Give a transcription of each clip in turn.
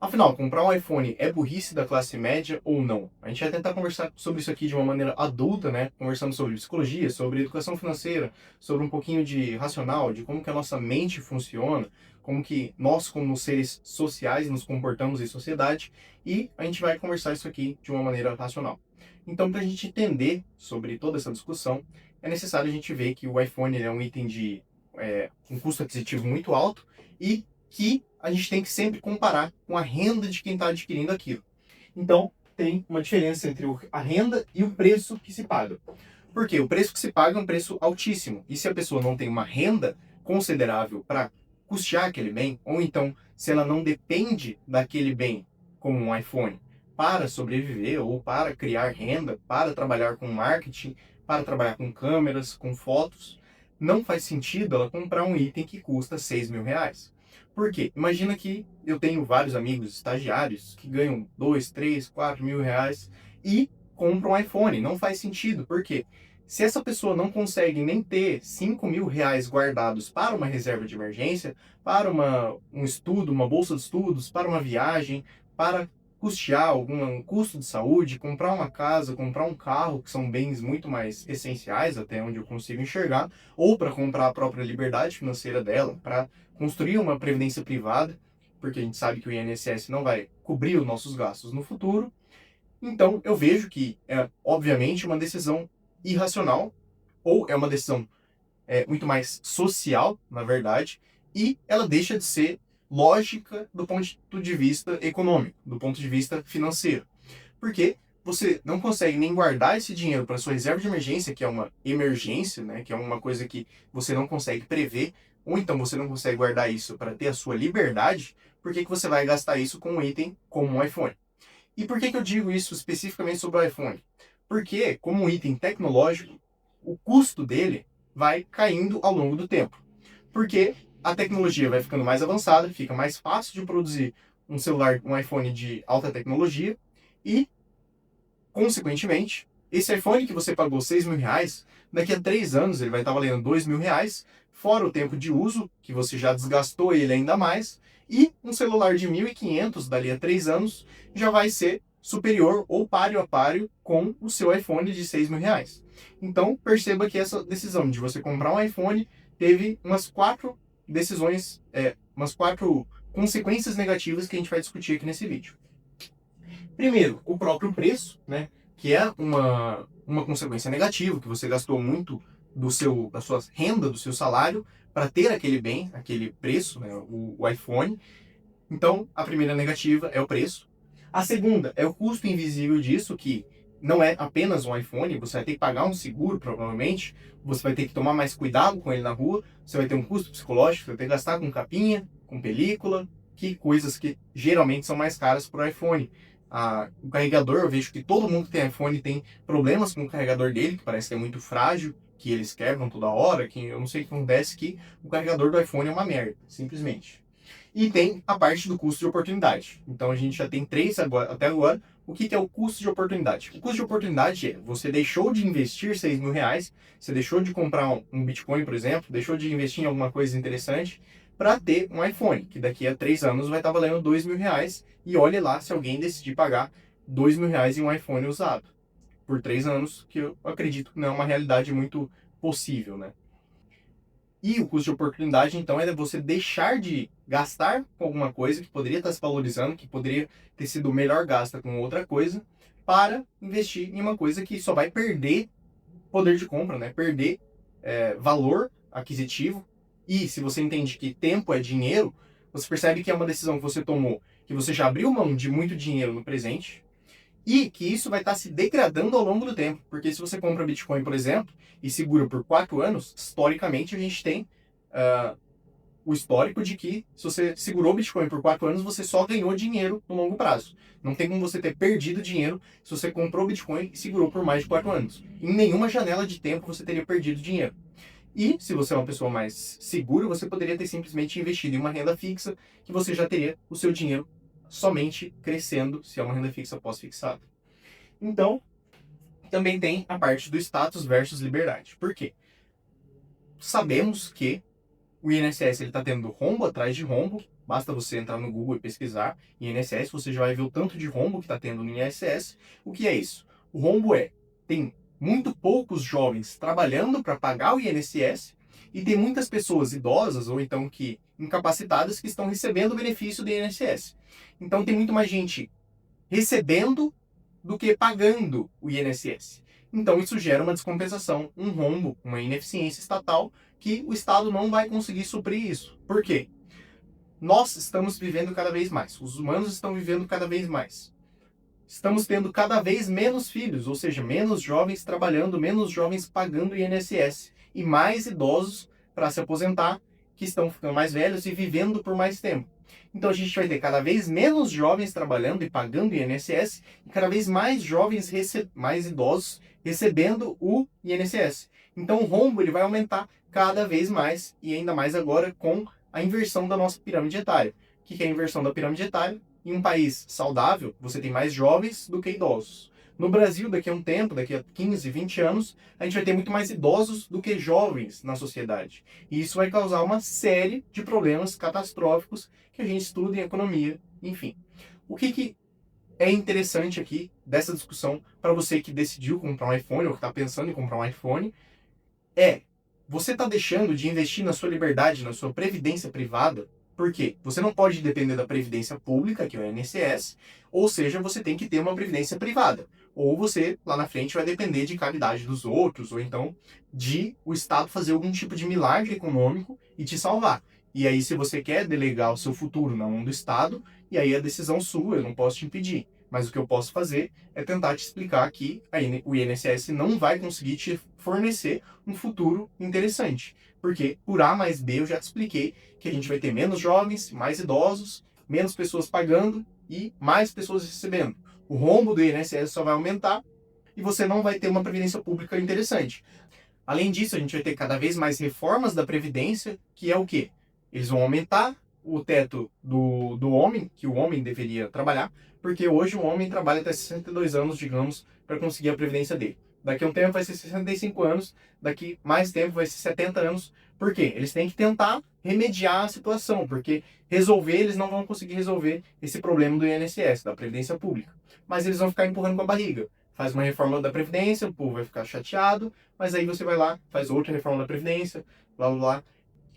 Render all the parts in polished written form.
Afinal, comprar um iPhone é burrice da classe média ou não? A gente vai tentar conversar sobre isso aqui de uma maneira adulta, né? Conversando sobre psicologia, sobre educação financeira, sobre um pouquinho de racional, de como que a nossa mente funciona, como que nós, como seres sociais, nos comportamos em sociedade, e a gente vai conversar isso aqui de uma maneira racional. Então, para a gente entender sobre toda essa discussão, é necessário a gente ver que o iPhone é um item de um custo aquisitivo muito alto e que a gente tem que sempre comparar com a renda de quem está adquirindo aquilo. Então, tem uma diferença entre a renda e o preço que se paga. Por quê? O preço que se paga é um preço altíssimo. E se a pessoa não tem uma renda considerável para custear aquele bem, ou então se ela não depende daquele bem, como um iPhone, para sobreviver ou para criar renda, para trabalhar com marketing, para trabalhar com câmeras, com fotos, não faz sentido ela comprar um item que custa 6 mil reais. Por quê? Imagina que eu tenho vários amigos estagiários que ganham 2, 3, 4 mil reais e compram um iPhone. Não faz sentido. Por quê? Se essa pessoa não consegue nem ter 5 mil reais guardados para uma reserva de emergência, para um estudo, uma bolsa de estudos, para uma viagem, para custear algum custo de saúde, comprar uma casa, comprar um carro, que são bens muito mais essenciais, até onde eu consigo enxergar, ou para comprar a própria liberdade financeira dela, para construir uma previdência privada, porque a gente sabe que o INSS não vai cobrir os nossos gastos no futuro. Então, eu vejo que é, obviamente, uma decisão irracional, ou é uma decisão muito mais social, na verdade, e ela deixa de ser lógica do ponto de vista econômico, do ponto de vista financeiro. Porque você não consegue nem guardar esse dinheiro para sua reserva de emergência, que é uma emergência, né, que é uma coisa que você não consegue prever, ou então você não consegue guardar isso para ter a sua liberdade, por que você vai gastar isso com um item como um iPhone? E por que eu digo isso especificamente sobre o iPhone? Porque, como um item tecnológico, o custo dele vai caindo ao longo do tempo. Porque a tecnologia vai ficando mais avançada, fica mais fácil de produzir um celular, um iPhone de alta tecnologia e, consequentemente, esse iPhone que você pagou 6 mil reais, daqui a 3 anos ele vai estar valendo 2 mil reais, fora o tempo de uso, que você já desgastou ele ainda mais, e um celular de 1.500 dali a 3 anos já vai ser superior ou páreo a páreo com o seu iPhone de 6 mil reais. Então, perceba que essa decisão de você comprar um iPhone teve umas 4 decisões, umas 4 consequências negativas que a gente vai discutir aqui nesse vídeo. Primeiro, o próprio preço, né? Que é uma consequência negativa, que você gastou muito da sua renda, do seu salário, para ter aquele bem, aquele preço, né, o iPhone. Então, a primeira negativa é o preço. A segunda é o custo invisível disso, que não é apenas um iPhone, você vai ter que pagar um seguro, provavelmente, você vai ter que tomar mais cuidado com ele na rua, você vai ter um custo psicológico, você vai ter que gastar com capinha, com película, que coisas que geralmente são mais caras para o iPhone. O carregador, eu vejo que todo mundo que tem iPhone tem problemas com o carregador dele, que parece que é muito frágil, que eles quebram toda hora, que eu não sei o que acontece, que o carregador do iPhone é uma merda, simplesmente. E tem a parte do custo de oportunidade. Então a gente já tem três até agora. O que é o custo de oportunidade? O custo de oportunidade é você deixou de investir 6 mil reais, você deixou de comprar um Bitcoin, por exemplo, deixou de investir em alguma coisa interessante para ter um iPhone, que daqui a 3 anos vai estar valendo 2 mil reais. E olhe lá se alguém decidir pagar 2 mil reais em um iPhone usado por 3 anos, que eu acredito que não é uma realidade muito possível, né? E o custo de oportunidade, então, é você deixar de gastar com alguma coisa que poderia estar se valorizando, que poderia ter sido melhor gasta com outra coisa, para investir em uma coisa que só vai perder poder de compra, né? Perder valor aquisitivo. E se você entende que tempo é dinheiro, você percebe que é uma decisão que você tomou, que você já abriu mão de muito dinheiro no presente, e que isso vai estar se degradando ao longo do tempo. Porque se você compra Bitcoin, por exemplo, e segura por 4 anos, historicamente a gente tem uh, o histórico de que se você segurou Bitcoin por 4 anos, você só ganhou dinheiro no longo prazo. Não tem como você ter perdido dinheiro se você comprou Bitcoin e segurou por mais de 4 anos. Em nenhuma janela de tempo você teria perdido dinheiro. E se você é uma pessoa mais segura, você poderia ter simplesmente investido em uma renda fixa, que você já teria o seu dinheiro somente crescendo, se é uma renda fixa pós-fixada. Então, também tem a parte do status versus liberdade. Por quê? Sabemos que o INSS está tendo rombo atrás de rombo, Basta você entrar no Google e pesquisar INSS, você já vai ver o tanto de rombo que está tendo no INSS. O que é isso? O rombo tem muito poucos jovens trabalhando para pagar o INSS e tem muitas pessoas idosas ou então que incapacitadas que estão recebendo o benefício do INSS. Então tem muito mais gente recebendo do que pagando o INSS. Então isso gera uma descompensação, um rombo, uma ineficiência estatal que o Estado não vai conseguir suprir isso. Por quê? Nós estamos vivendo cada vez mais, os humanos estão vivendo cada vez mais. Estamos tendo cada vez menos filhos, ou seja, menos jovens trabalhando, menos jovens pagando INSS e mais idosos para se aposentar, que estão ficando mais velhos e vivendo por mais tempo. Então a gente vai ter cada vez menos jovens trabalhando e pagando INSS e cada vez mais jovens, mais idosos recebendo o INSS. Então o rombo ele vai aumentar cada vez mais e ainda mais agora com a inversão da nossa pirâmide etária. O que é a inversão da pirâmide etária? Em um país saudável, você tem mais jovens do que idosos. No Brasil, daqui a um tempo, daqui a 15, 20 anos, a gente vai ter muito mais idosos do que jovens na sociedade. E isso vai causar uma série de problemas catastróficos que a gente estuda em economia, enfim. O que é interessante aqui dessa discussão para você que decidiu comprar um iPhone ou que está pensando em comprar um iPhone é: você está deixando de investir na sua liberdade, na sua previdência privada. Por quê? Você não pode depender da previdência pública, que é o INSS, ou seja, você tem que ter uma previdência privada. Ou você, lá na frente, vai depender de caridade dos outros, ou então de o Estado fazer algum tipo de milagre econômico e te salvar. E aí, se você quer delegar o seu futuro na mão do Estado, e aí a decisão sua, eu não posso te impedir. Mas o que eu posso fazer é tentar te explicar que o INSS não vai conseguir te fornecer um futuro interessante. Porque por A mais B eu já te expliquei que a gente vai ter menos jovens, mais idosos, menos pessoas pagando e mais pessoas recebendo. O rombo do INSS só vai aumentar e você não vai ter uma previdência pública interessante. Além disso, a gente vai ter cada vez mais reformas da Previdência, que é o quê? Eles vão aumentar o teto do homem, que o homem deveria trabalhar, porque hoje o homem trabalha até 62 anos, digamos, para conseguir a Previdência dele. Daqui a um tempo vai ser 65 anos, daqui mais tempo vai ser 70 anos. Por quê? Eles têm que tentar remediar a situação, porque resolver, eles não vão conseguir resolver esse problema do INSS, da Previdência Pública. Mas eles vão ficar empurrando com a barriga. Faz uma reforma da Previdência, o povo vai ficar chateado, mas aí você vai lá, faz outra reforma da Previdência, blá blá blá,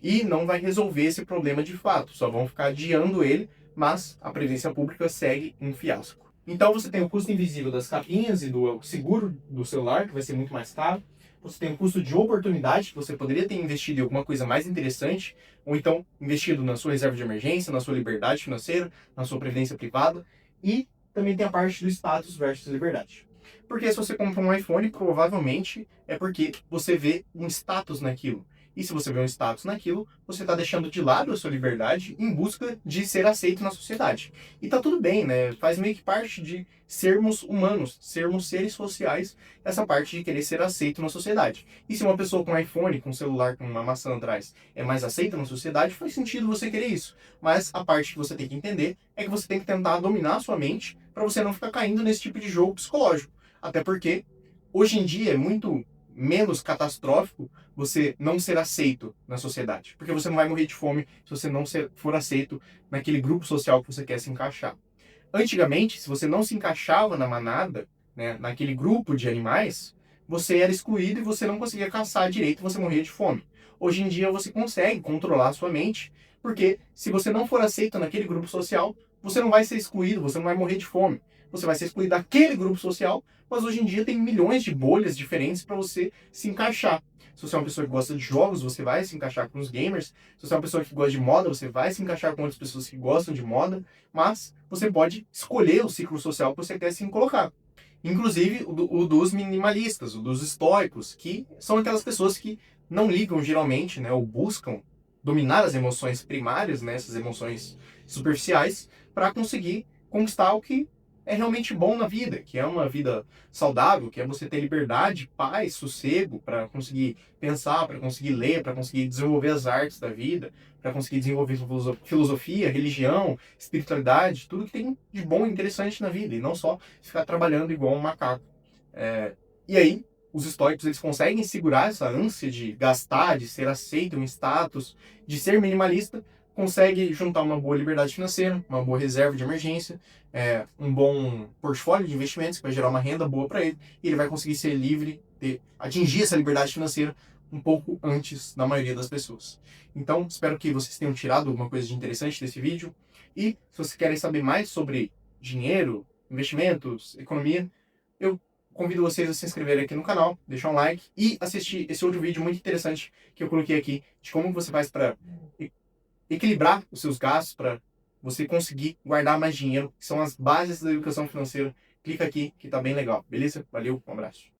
e não vai resolver esse problema de fato, só vão ficar adiando ele, mas a Previdência Pública segue um fiasco. Então você tem o custo invisível das capinhas e do seguro do celular, que vai ser muito mais caro. Você tem o custo de oportunidade, que você poderia ter investido em alguma coisa mais interessante, ou então investido na sua reserva de emergência, na sua liberdade financeira, na sua previdência privada. E também tem a parte do status versus liberdade. Porque se você compra um iPhone, provavelmente é porque você vê um status naquilo. E se você vê um status naquilo, você está deixando de lado a sua liberdade em busca de ser aceito na sociedade. E tá tudo bem, né? Faz meio que parte de sermos humanos, sermos seres sociais, essa parte de querer ser aceito na sociedade. E se uma pessoa com um iPhone, com um celular, com uma maçã atrás, é mais aceita na sociedade, faz sentido você querer isso. Mas a parte que você tem que entender é que você tem que tentar dominar a sua mente para você não ficar caindo nesse tipo de jogo psicológico. Até porque, hoje em dia, é muito menos catastrófico você não ser aceito na sociedade. Porque você não vai morrer de fome se você não for aceito naquele grupo social que você quer se encaixar. Antigamente, se você não se encaixava na manada, né, naquele grupo de animais, você era excluído e você não conseguia caçar direito, você morria de fome. Hoje em dia você consegue controlar a sua mente, porque se você não for aceito naquele grupo social, você não vai ser excluído, você não vai morrer de fome. Você vai ser excluído daquele grupo social, mas hoje em dia tem milhões de bolhas diferentes para você se encaixar. Se você é uma pessoa que gosta de jogos, você vai se encaixar com os gamers. Se você é uma pessoa que gosta de moda, você vai se encaixar com outras pessoas que gostam de moda. Mas você pode escolher o ciclo social que você quer se colocar. Inclusive o dos minimalistas, o dos estoicos, que são aquelas pessoas que não ligam geralmente, né, ou buscam dominar as emoções primárias, né, essas emoções superficiais, para conseguir conquistar o que é realmente bom na vida, que é uma vida saudável, que é você ter liberdade, paz, sossego para conseguir pensar, para conseguir ler, para conseguir desenvolver as artes da vida, para conseguir desenvolver filosofia, religião, espiritualidade, tudo que tem de bom e interessante na vida, e não só ficar trabalhando igual um macaco. E aí, os estoicos eles conseguem segurar essa ânsia de gastar, de ser aceito em status, de ser minimalista, consegue juntar uma boa liberdade financeira, uma boa reserva de emergência, um bom portfólio de investimentos que vai gerar uma renda boa para ele, e ele vai conseguir ser livre, atingir essa liberdade financeira um pouco antes da maioria das pessoas. Então, espero que vocês tenham tirado alguma coisa de interessante desse vídeo, e se vocês querem saber mais sobre dinheiro, investimentos, economia, eu convido vocês a se inscreverem aqui no canal, deixar um like e assistir esse outro vídeo muito interessante que eu coloquei aqui, de como você faz para equilibrar os seus gastos, para você conseguir guardar mais dinheiro, que são as bases da educação financeira. Clica aqui que tá bem legal, beleza? Valeu, um abraço.